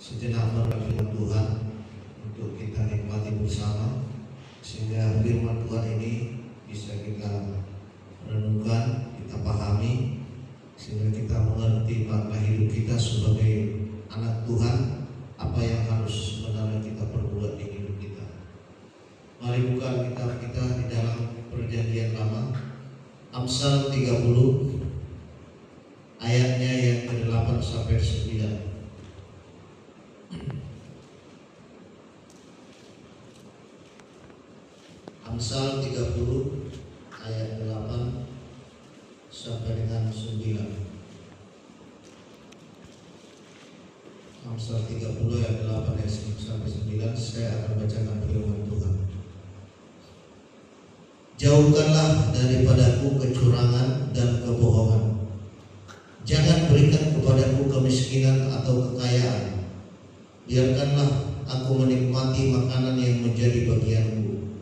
sejenak merenung Tuhan untuk kita nikmati bersama, sehingga firman Tuhan ini bisa kita renungkan, kita pahami, sehingga kita mengerti makna hidup kita sebagai anak Tuhan, apa yang harus sebenarnya kita perbuat di hidup kita. Mari buka kitab kita di dalam Perjanjian Lama, Amsal 30 ayatnya yang ke-8 sampai 9. Amsal 30 ayat 8 sampai dengan 9. Amsal 30 ayat 8 sampai 9. Saya akan bacakan firman Tuhan. Jauhkanlah daripadaku kecurangan dan kebohongan. Jangan berikan kepadaku kemiskinan atau kekayaan. Biarkanlah aku menikmati makanan yang menjadi bagianku,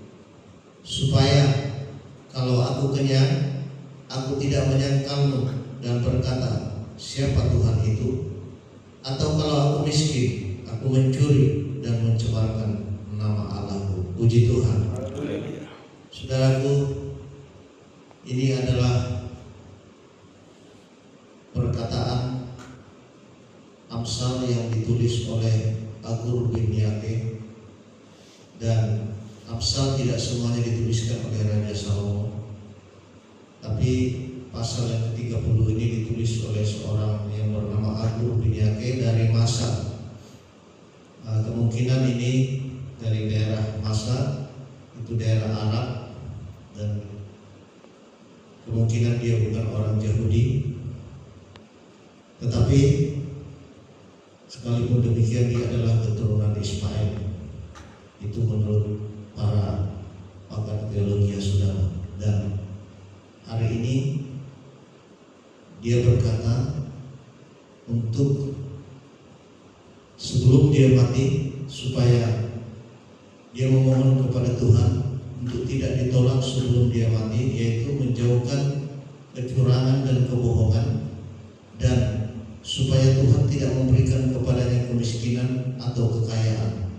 supaya kalau aku kenyang, aku tidak menyangkalmu dan berkata, siapa Tuhan itu? Atau kalau aku miskin, aku mencuri dan mencemarkan nama Allahku. Puji Tuhan. Saudaraku, ini adalah perkataan Amsal yang ditulis oleh Agur bin Yake, dan Amsal tidak semuanya dituliskan oleh Raja Salomo, tapi pasal yang ke-30 ini ditulis oleh seorang yang bernama Agur bin Yake dari Masa. Kemungkinan ini dari daerah Masa, itu daerah Arab, dan kemungkinan dia bukan orang Yahudi. Tetapi sekalipun demikian, dia adalah keturunan Ismail. Itu menurut para pakar teologi, saudara. Dan hari ini dia berkata untuk sebelum dia mati, supaya dia memohon kepada Tuhan untuk tidak ditolak sebelum dia mati, yaitu menjauhkan kecurangan dan kebohongan, dan supaya Tuhan tidak memberikan kepadanya kemiskinan atau kekayaan.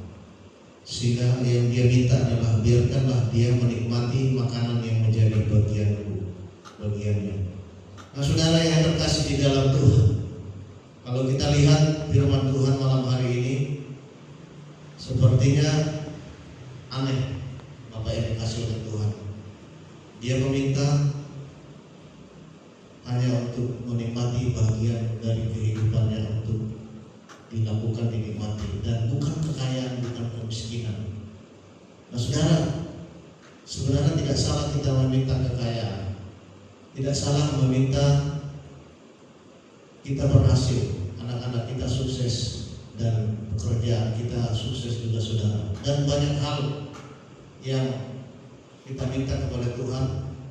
Sehingga yang dia minta adalah biarkanlah dia menikmati makanan yang menjadi bagiannya. Nah, saudara yang terkasih di dalam Tuhan, kalau kita lihat firman Tuhan malam hari ini, sepertinya aneh. Bapak yang dikasih oleh Tuhan, dia meminta hanya untuk menikmati bagian dari kehidupannya untuk dilakukan, dinikmati, dan bukan kekayaan, bukan kemiskinan. Nah, saudara, sebenarnya tidak salah kita meminta kekayaan, tidak salah meminta kita berhasil, anak-anak kita sukses, dan pekerjaan kita sukses juga, saudara. Dan banyak hal yang kita minta kepada Tuhan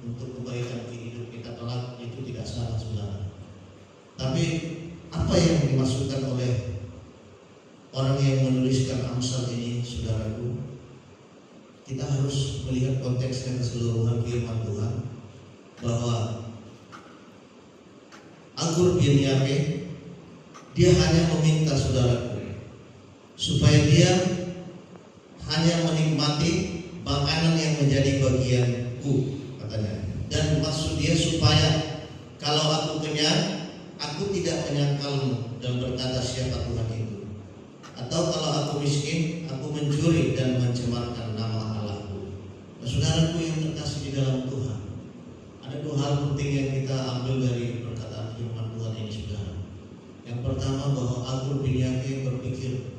untuk kebaikan hidup kita kelak, itu tidak salah, saudara. Tapi apa yang dimaksudkan oleh orang yang menuliskan Amsal ini, saudaraku? Kita harus melihat konteksnya keseluruhan firman Tuhan, bahwa Agur bin Yake, dia hanya meminta, saudaraku, supaya dia hanya menikmati makanan yang menjadi bagianku, katanya. Dan maksud dia supaya kalau aku kenyang, aku tidak menyangkalmu dan berkata siapa Tuhan itu. Atau kalau aku miskin, aku mencuri dan mencemarkan nama Allahku. Nah, saudaraku yang terkasih di dalam Tuhan, ada dua hal penting yang kita ambil dari perkataan firman Tuhan ini, saudara. Yang pertama, bahwa Agur bin Yake berpikir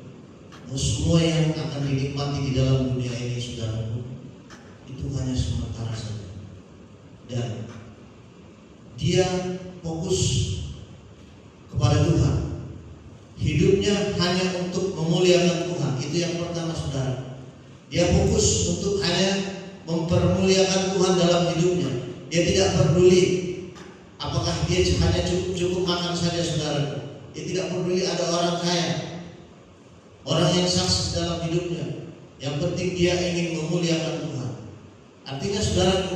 semua yang akan dinikmati di dalam dunia ini, saudaraku, itu hanya sementara saja. Dan dia fokus kepada Tuhan. Hidupnya hanya untuk memuliakan Tuhan. Itu yang pertama, saudara. Dia fokus untuk hanya mempermuliakan Tuhan dalam hidupnya. Dia tidak peduli apakah dia hanya cukup makan saja, saudara. Dia tidak peduli ada orang kaya, orang yang sukses dalam hidupnya. Yang penting dia ingin memuliakan Tuhan. Artinya, saudaraku,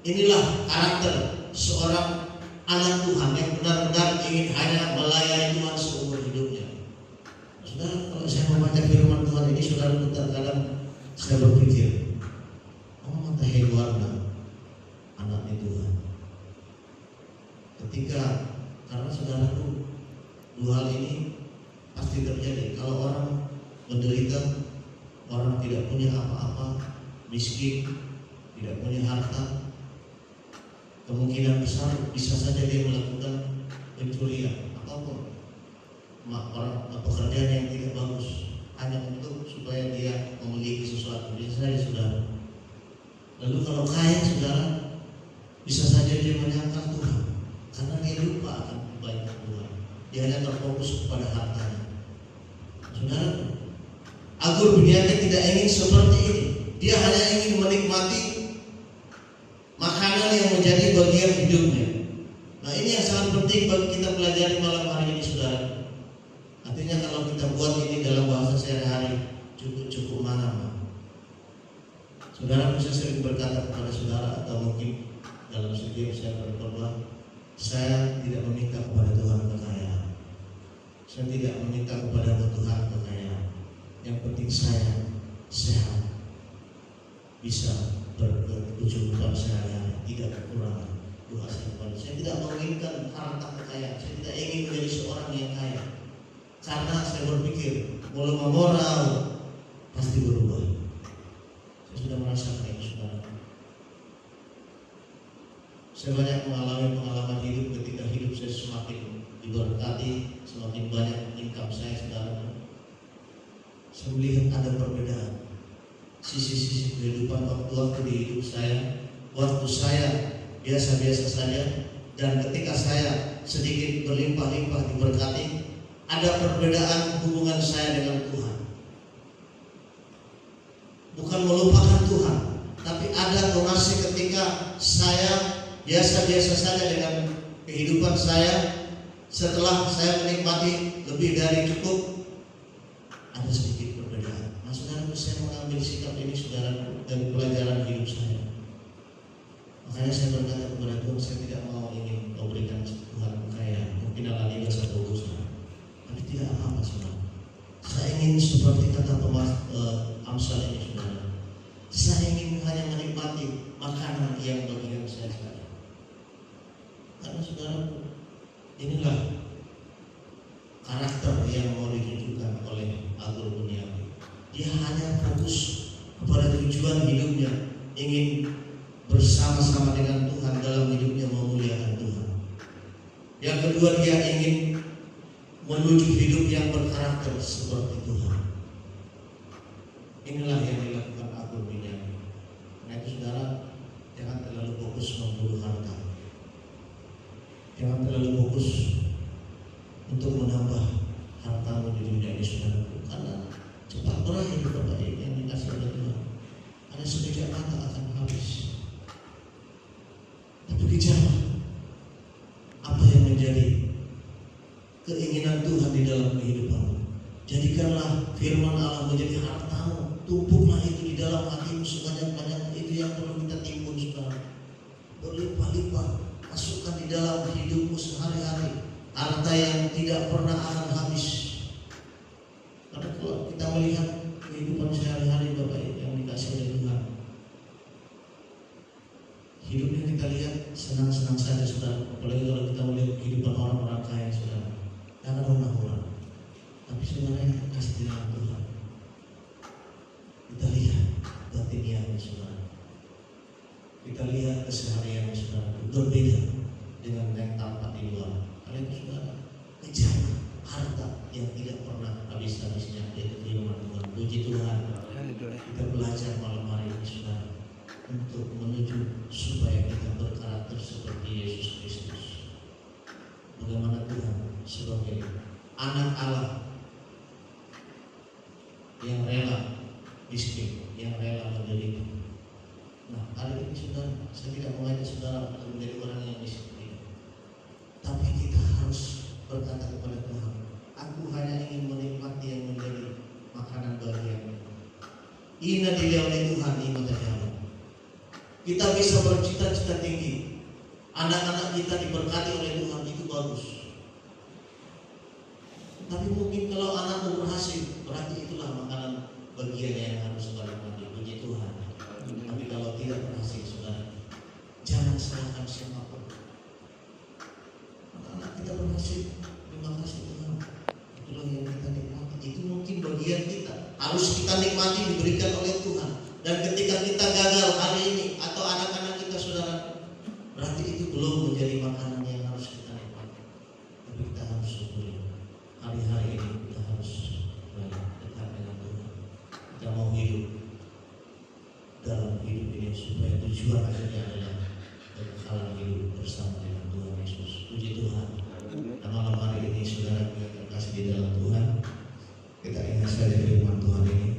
inilah karakter seorang anak Tuhan yang benar-benar ingin hanya melayani Tuhan seumur hidupnya. Saudara, hal ini pasti terjadi. Kalau orang menderita, orang tidak punya apa-apa, miskin, tidak punya harta, kemungkinan besar bisa saja dia melakukan pencurian ataupun pekerjaan yang tidak bagus hanya untuk supaya dia memiliki sesuatu. Bisa saja saudara. Lalu kalau kaya saudara, bisa saja dia menyangkal Tuhan karena dia lupa akan kebaikan Tuhan. Dia hanya terfokus kepada hartanya. Saudara, Agur Buniani tidak ingin seperti ini. Dia hanya ingin menikmati makanan yang menjadi bagian hidupnya. Nah, ini yang sangat penting bagi kita pelajari malam hari ini, saudara. Artinya kalau kita buat ini dalam bahasa sehari-hari, cukup mana? Saudara bisa sering berkata kepada saudara, atau mungkin dalam setiap saya berkhotbah, saya tidak meminta kepada Tuhan kekayaan. Saya tidak meminta kepada Tuhan kekayaan. Yang penting saya sehat, bisa berkecukupan sehari-hari, tidak kekurangan. Doa saya tidak menginginkan harta kekayaan. Saya tidak ingin menjadi seorang yang kaya. Karena saya berpikir, moral pasti berubah. Saya sudah merasakan ini, saudara. Saya banyak mengalami pengalaman hidup ketika hidup saya semakin diberkati, semakin banyak income saya, saudara. Saya melihat ada perbedaan sisi-sisi kehidupan waktu di hidup saya. Waktu saya biasa-biasa saja, dan ketika saya sedikit berlimpah-limpah diberkati, ada perbedaan hubungan saya dengan Tuhan. Bukan melupakan Tuhan, tapi ada donasi ketika saya biasa-biasa saja dengan kehidupan saya. Setelah saya menikmati lebih dari cukup, ada sedikit perbedaan. Nah, saudara, saya mengambil sikap ini, saudara, dari pelajaran hidup saya. Makanya saya berkata kepada Tuhan, saya tidak mau ingin kau berikan Tuhan kekayaan. Mungkin akan ini satu urusan, tapi tidak apa-apa, saudara. Saya ingin seperti kata Amsal ini, saudara. Saya ingin hanya menikmati makanan yang bagian saya saja. Karena saudara, inilah karakter yang mau ditunjukkan oleh Agur Buniani. Dia hanya fokus kepada tujuan hidupnya, ingin bersama-sama dengan Tuhan dalam hidupnya, memuliakan Tuhan. Yang kedua, dia ingin menuju hidup yang berkarakter seperti Tuhan. Inilah yang dilakukan Agur Buniani. Nah itu, saudara, jangan terlalu fokus memburu harta. Jangan terlalu fokus untuk menambah hartamu di dunia ini, saudara. Karena cepat berakhir, Bapak Ibu yang dikasih oleh Tuhan. Ada sekejap mata akan habis. Tapi kejarlah apa yang menjadi keinginan Tuhan di dalam kehidupanmu. Jadikanlah firman Allah menjadi hartamu. Tumpuklah itu di dalam hatimu sebanyak-banyak. Itu yang perlu kita timbun, saudara. Berlimpah-limpah, masukkan di dalam hidupmu sehari-hari harta yang tidak pernah akan habis. Karena kalau kita melihat kehidupan sehari-hari, Bapak Ibu yang dikasih oleh Tuhan, hidupnya kita lihat senang-senang saja, saudara. Apalagi kalau kita melihat kehidupan orang-orang kaya, saudara. Jangan orang-orang, tapi sebenarnya kasih di dalam Tuhan. Kita lihat batiniahnya, saudara. Kita lihat kesehariannya, saudara. Berbeda dengan yang tampak di luar. Kalian, saudara, kejar harta yang tidak pernah habis-habisnya, yaitu firman Tuhan. Puji Tuhan. Kita belajar malam hari ini, saudara, untuk menuju supaya kita berkarakter seperti Yesus Kristus. Bagaimana Tuhan sebagai anak Allah yang rela miskin, yang rela menderita. Nah, hari ini, saudara, saya tidak mengajak saudara untuk menjadi orang yang miskin, tapi kita harus berkata kepada Tuhan, aku hanya ingin menikmati yang menjadi makanan bagianmu. Ina dilihat oleh Tuhan, ini terjadi. Kita bisa bercita-cita tinggi, anak-anak kita diberkati oleh Tuhan, itu bagus. Tapi mungkin kalau anakmu berhasil, berarti itulah makanan bagiannya yang harus kalian mandi. Puji Tuhan. Tapi kalau tidak berhasil, saudara, jangan salahkan siapapun. Anak kita berhasil, terima kasih Tuhan. harus kita nikmati, diberikan oleh Tuhan. Dan ketika kita gagal hari ini atau anak-anak kita saudara, berarti itu belum menjadi makanan yang harus kita nikmati. Tapi kita harus syukuri. Hari-hari ini kita harus dekat dengan Tuhan. Kita mau hidup dalam hidup ini supaya tujuan akhirnya adalah kekekalan hidup bersama dengan Tuhan Yesus. Puji Tuhan. Dan malam hari ini saudara yang terkasih di dalam Tuhan, kita ingat saja firman Tuhan ini,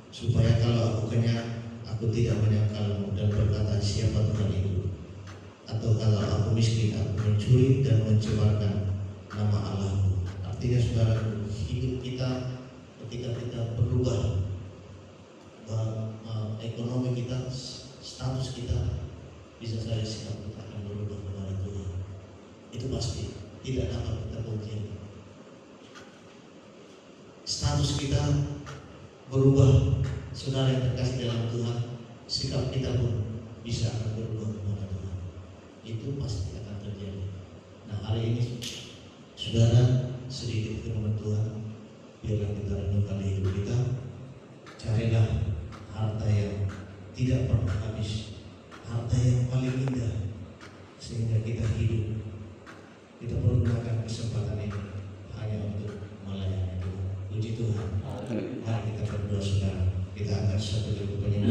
supaya kalau aku kenyang, aku tidak menyangkalmu dan berkata siapa Tuhan itu. Atau kalau aku miskin, aku mencuri dan mencemarkan nama Allahku. Artinya saudara, hidup kita ketika kita berubah, ekonomi kita, status kita, bisa saja sikap kita akan berubah kepada Tuhan. Itu pasti tidak dapat kita pungkiri. Status kita berubah, saudara yang terkasih dalam Tuhan, sikap kita pun bisa akan berubah kepada Tuhan. Itu pasti akan terjadi. Nah hari ini saudara, sedikit firman Tuhan, biarlah kita renungkan hidup kita. Carilah harta yang tidak pernah habis, harta yang paling indah, sehingga kita hidup. Kita perlu gunakan kesempatan ini hanya untuk melayani Tuhan. Puji Tuhan. Mari kita berdoa saudara. Kita angkat satu lagu penyanyi.